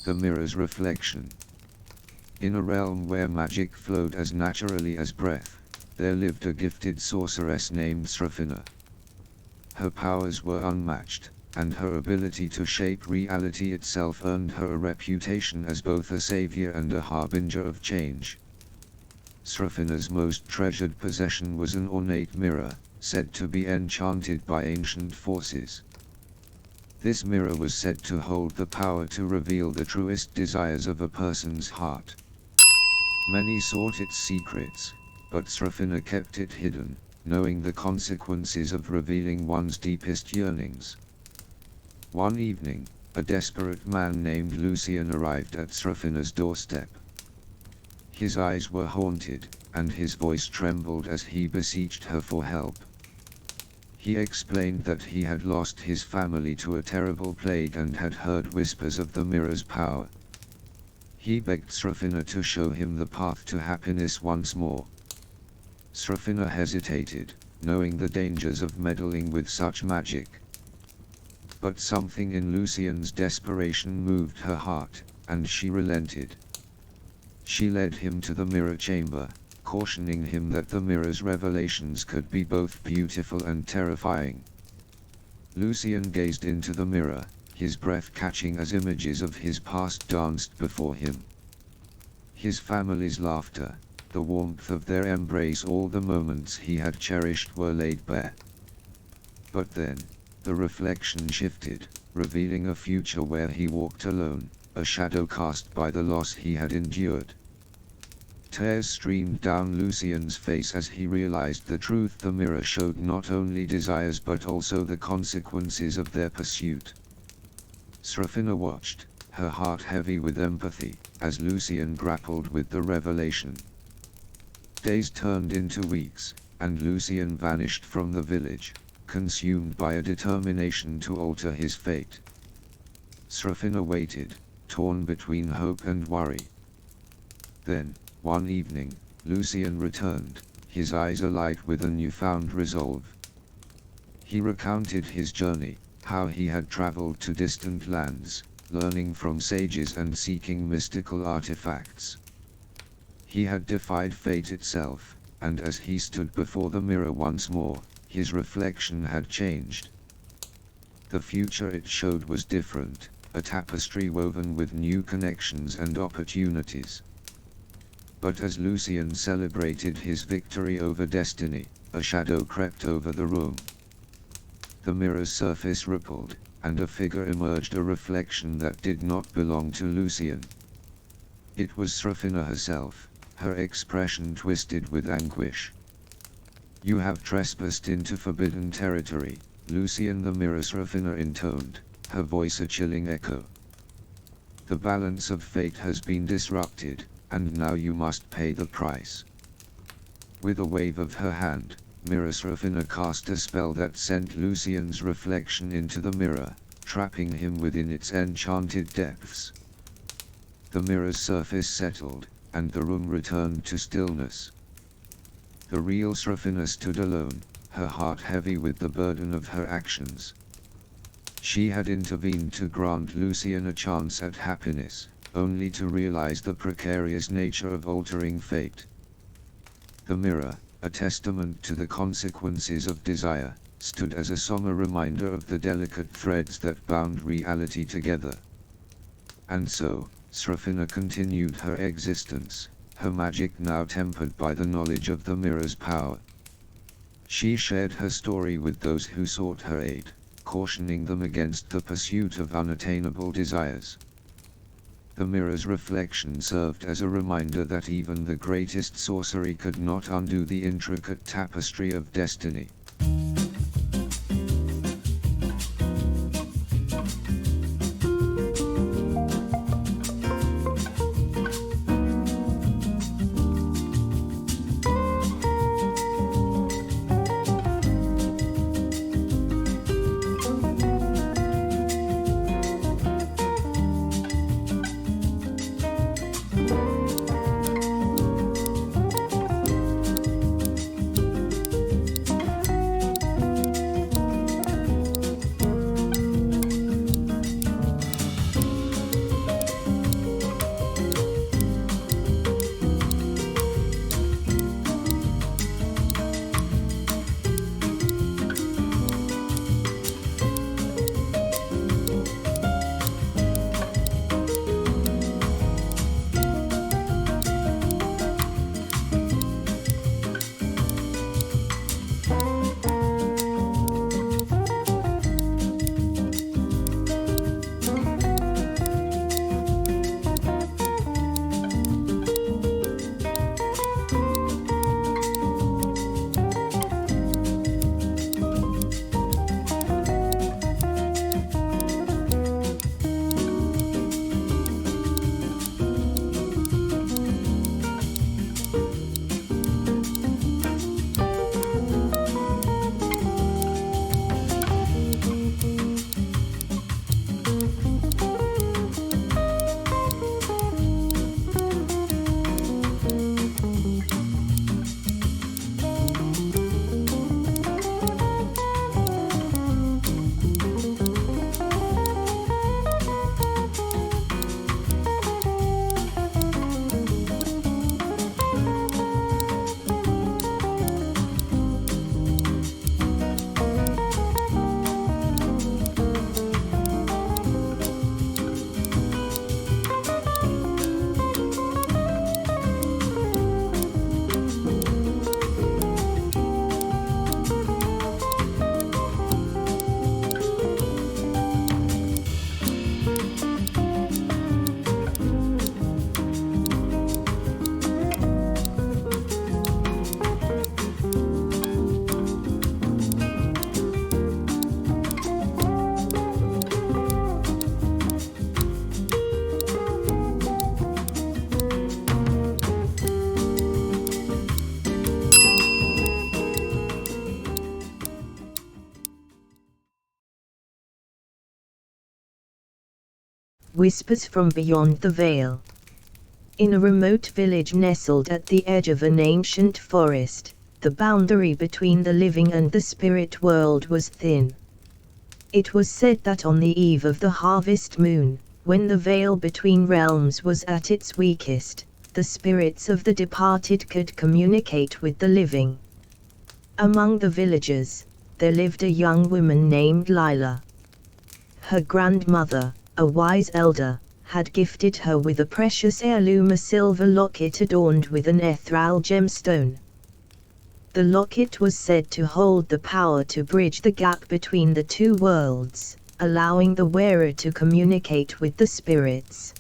The mirror's reflection. In a realm where magic flowed as naturally as breath, there lived a gifted sorceress named Srafina. Her powers were unmatched, and her ability to shape reality itself earned her a reputation as both a savior and a harbinger of change. Srafina's most treasured possession was an ornate mirror, said to be enchanted by ancient forces. This mirror was said to hold the power to reveal the truest desires of a person's heart. Many sought its secrets, but Srafina kept it hidden, knowing the consequences of revealing one's deepest yearnings. One evening, a desperate man named Lucian arrived at Srafina's doorstep. His eyes were haunted, and his voice trembled as he beseeched her for help. He explained that he had lost his family to a terrible plague and had heard whispers of the mirror's power. He begged Srafina to show him the path to happiness once more. Srafina hesitated, knowing the dangers of meddling with such magic. But something in Lucian's desperation moved her heart, and she relented. She led him to the mirror chamber, cautioning him that the mirror's revelations could be both beautiful and terrifying. Lucian gazed into the mirror, his breath catching as images of his past danced before him. His family's laughter, the warmth of their embrace, all the moments he had cherished were laid bare. But then, the reflection shifted, revealing a future where he walked alone, a shadow cast by the loss he had endured. Tears streamed down Lucian's face as he realized the truth. The mirror showed not only desires but also the consequences of their pursuit. Srafina watched, her heart heavy with empathy, as Lucian grappled with the revelation. Days turned into weeks, and Lucian vanished from the village, consumed by a determination to alter his fate. Srafina waited, torn between hope and worry. Then, one evening, Lucian returned, his eyes alight with a newfound resolve. He recounted his journey, how he had traveled to distant lands, learning from sages and seeking mystical artifacts. He had defied fate itself, and as he stood before the mirror once more, his reflection had changed. The future it showed was different, a tapestry woven with new connections and opportunities. But as Lucian celebrated his victory over destiny, a shadow crept over the room. The mirror's surface rippled, and a figure emerged, a reflection that did not belong to Lucian. It was Srafina herself, her expression twisted with anguish. "You have trespassed into forbidden territory," Lucian the mirror Srafina intoned, her voice a chilling echo. "The balance of fate has been disrupted, and now you must pay the price." With a wave of her hand, Mirror Srafina cast a spell that sent Lucian's reflection into the mirror, trapping him within its enchanted depths. The mirror's surface settled, and the room returned to stillness. The real Srafina stood alone, her heart heavy with the burden of her actions. She had intervened to grant Lucian a chance at happiness, only to realize the precarious nature of altering fate. The mirror, a testament to the consequences of desire, stood as a somber reminder of the delicate threads that bound reality together. And so, Srafina continued her existence, her magic now tempered by the knowledge of the mirror's power. She shared her story with those who sought her aid, cautioning them against the pursuit of unattainable desires. The mirror's reflection served as a reminder that even the greatest sorcery could not undo the intricate tapestry of destiny. Whispers from beyond the veil. In a remote village nestled at the edge of an ancient forest, the boundary between the living and the spirit world was thin. It was said that on the eve of the harvest moon, when the veil between realms was at its weakest, the spirits of the departed could communicate with the living. Among the villagers, there lived a young woman named Lila. Her grandmother, a wise elder, had gifted her with a precious heirloom, a silver locket adorned with an ethereal gemstone. The locket was said to hold the power to bridge the gap between the two worlds, allowing the wearer to communicate with the spirits.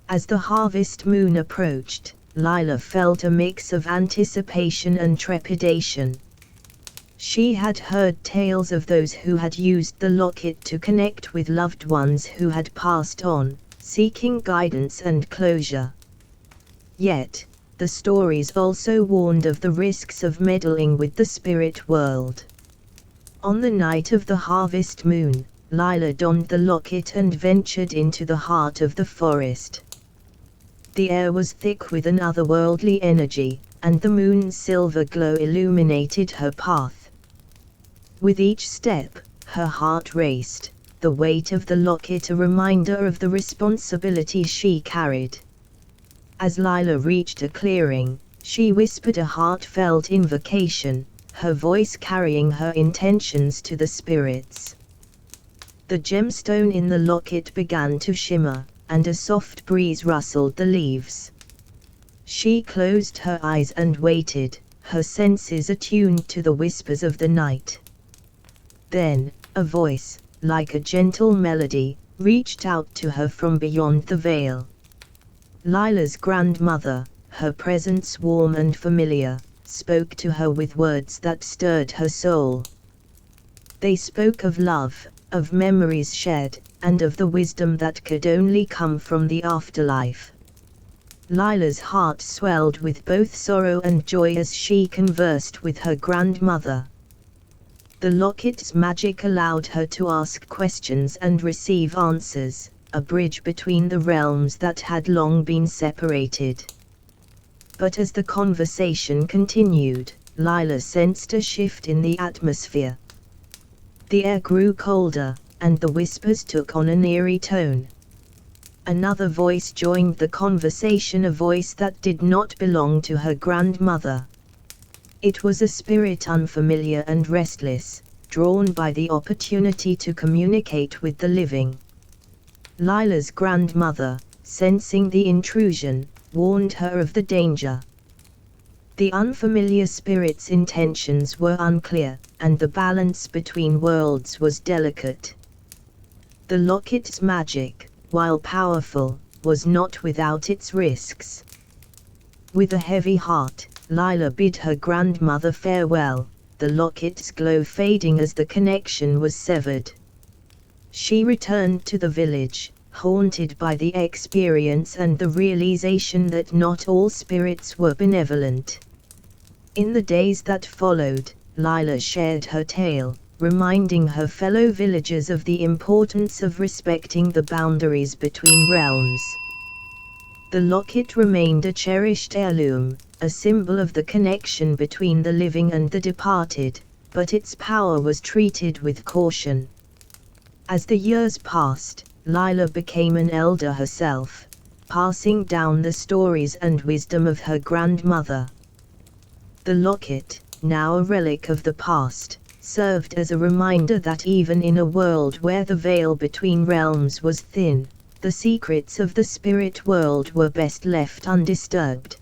As the harvest moon approached, Lila felt a mix of anticipation and trepidation. She had heard tales of those who had used the locket to connect with loved ones who had passed on, seeking guidance and closure. Yet, the stories also warned of the risks of meddling with the spirit world. On the night of the harvest moon, Lila donned the locket and ventured into the heart of the forest. The air was thick with an otherworldly energy, and the moon's silver glow illuminated her path. With each step, her heart raced, the weight of the locket a reminder of the responsibility she carried. As Lila reached a clearing, she whispered a heartfelt invocation, her voice carrying her intentions to the spirits. The gemstone in the locket began to shimmer, and a soft breeze rustled the leaves. She closed her eyes and waited, her senses attuned to the whispers of the night. Then, a voice, like a gentle melody, reached out to her from beyond the veil. Lila's grandmother, her presence warm and familiar, spoke to her with words that stirred her soul. They spoke of love, of memories shared, and of the wisdom that could only come from the afterlife. Lila's heart swelled with both sorrow and joy as she conversed with her grandmother. The locket's magic allowed her to ask questions and receive answers, a bridge between the realms that had long been separated. But as the conversation continued, Lila sensed a shift in the atmosphere. The air grew colder, and the whispers took on an eerie tone. Another voice joined the conversation, a voice that did not belong to her grandmother. It was a spirit unfamiliar and restless, drawn by the opportunity to communicate with the living. Lila's grandmother, sensing the intrusion, warned her of the danger. The unfamiliar spirit's intentions were unclear, and the balance between worlds was delicate. The locket's magic, while powerful, was not without its risks. With a heavy heart, Lila bid her grandmother farewell, the locket's glow fading as the connection was severed. She returned to the village, haunted by the experience and the realization that not all spirits were benevolent. In the days that followed, Lila shared her tale, reminding her fellow villagers of the importance of respecting the boundaries between realms. The locket remained a cherished heirloom, a symbol of the connection between the living and the departed, but its power was treated with caution. As the years passed, Lila became an elder herself, passing down the stories and wisdom of her grandmother. The locket, now a relic of the past, served as a reminder that even in a world where the veil between realms was thin, the secrets of the spirit world were best left undisturbed.